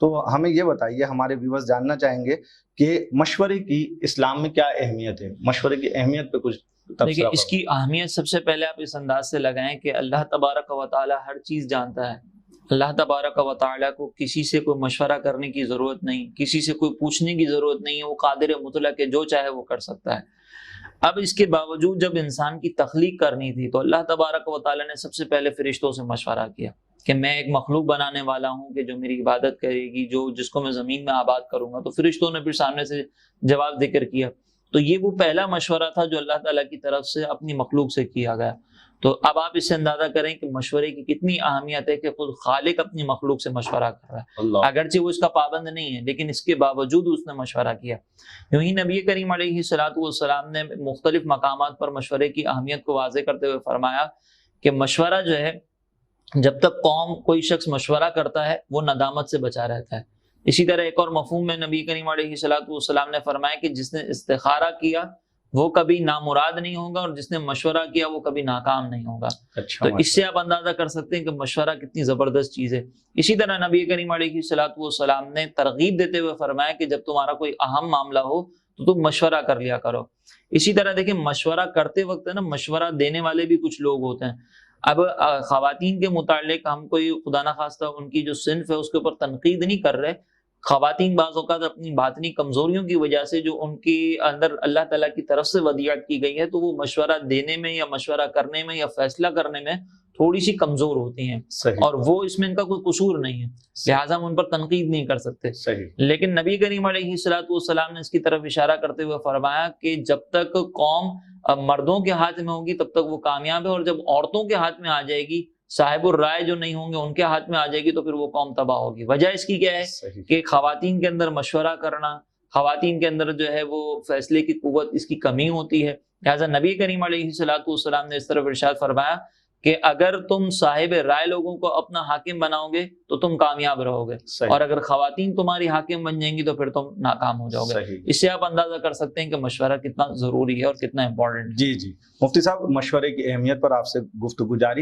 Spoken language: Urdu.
تو ہمیں یہ بتائیے، ہمارے ویورز جاننا چاہیں گے کہ مشورے کی اسلام میں کیا اہمیت ہے، مشورے کی اہمیت پہ کچھ دیکھیں اس کی اہمیت سب سے پہلے آپ اس انداز سے لگائیں کہ اللہ تبارک و تعالی ہر چیز جانتا ہے. اللہ تبارک و تعالی کو کسی سے کوئی مشورہ کرنے کی ضرورت نہیں، کسی سے کوئی پوچھنے کی ضرورت نہیں ہے. وہ قادر مطلق ہے، جو چاہے وہ کر سکتا ہے. اب اس کے باوجود جب انسان کی تخلیق کرنی تھی تو اللہ تبارک و تعالی نے سب سے پہلے فرشتوں سے مشورہ کیا کہ میں ایک مخلوق بنانے والا ہوں کہ جو میری عبادت کرے گی، جس کو میں زمین میں آباد کروں گا. تو فرشتوں نے پھر سامنے سے جواب ذکر کیا. تو یہ وہ پہلا مشورہ تھا جو اللہ تعالیٰ کی طرف سے اپنی مخلوق سے کیا گیا. تو اب آپ اس سے اندازہ کریں کہ مشورے کی کتنی اہمیت ہے کہ خود خالق اپنی مخلوق سے مشورہ کر رہا ہے. اگرچہ وہ اس کا پابند نہیں ہے لیکن اس کے باوجود اس نے مشورہ کیا. یوں ہی نبی کریم علیہ الصلوۃ والسلام نے مختلف مقامات پر مشورے کی اہمیت کو واضح کرتے ہوئے فرمایا کہ مشورہ جو ہے، جب تک قوم کوئی شخص مشورہ کرتا ہے وہ ندامت سے بچا رہتا ہے. اسی طرح ایک اور مفہوم میں نبی کریم علیہ الصلوۃ والسلام نے فرمایا کہ جس نے استخارہ کیا وہ کبھی نامراد نہیں ہوگا، اور جس نے مشورہ کیا وہ کبھی ناکام نہیں ہوگا. تو اس سے آپ اندازہ کر سکتے ہیں کہ مشورہ کتنی زبردست چیز ہے. اسی طرح نبی کریم علیہ الصلوۃ والسلام نے ترغیب دیتے ہوئے فرمایا کہ جب تمہارا کوئی اہم معاملہ ہو تو تم مشورہ کر لیا کرو. اسی طرح دیکھیں مشورہ کرتے وقت ہے نا، مشورہ دینے والے بھی کچھ لوگ ہوتے ہیں. اب خواتین کے متعلق ہم کوئی خدا نخواستہ ان کی جو صنف ہے اس کے اوپر تنقید نہیں کر رہے. خواتین بعض اوقات اپنی باطنی کمزوریوں کی وجہ سے جو ان کے اندر اللہ تعالیٰ کی طرف سے ودیعت کی گئی ہے تو وہ مشورہ دینے میں یا مشورہ کرنے میں یا فیصلہ کرنے میں تھوڑی سی کمزور ہوتی ہیں. اور وہ اس میں ان کا کوئی قصور نہیں ہے، لہٰذا ہم ان پر تنقید نہیں کر سکتے. لیکن نبی کریم علیہ الصلوۃ والسلام نے اس کی طرف اشارہ کرتے ہوئے فرمایا کہ جب تک قوم مردوں کے ہاتھ میں ہوگی تب تک وہ کامیاب ہے، اور جب عورتوں کے ہاتھ میں آ جائے گی، صاحب الرائے جو نہیں ہوں گے ان کے ہاتھ میں آ جائے گی تو پھر وہ قوم تباہ ہوگی. وجہ اس کی کیا ہے کہ خواتین کے اندر مشورہ کرنا، خواتین کے اندر جو ہے وہ فیصلے کی قوت اس کی کمی ہوتی ہے. لہٰذا نبی کریم علیہ الصلوۃ والسلام نے اس طرف ارشاد فرمایا کہ اگر تم صاحب رائے لوگوں کو اپنا حاکم بناؤ گے تو تم کامیاب رہو گے، اور اگر خواتین تمہاری حاکم بن جائیں گی تو پھر تم ناکام ہو جاؤ گے. اس سے آپ اندازہ کر سکتے ہیں کہ مشورہ کتنا ضروری ہے اور کتنا امپورٹنٹ ہے. جی مفتی صاحب، مشورے کی اہمیت پر آپ سے گفتگو جاری ہے.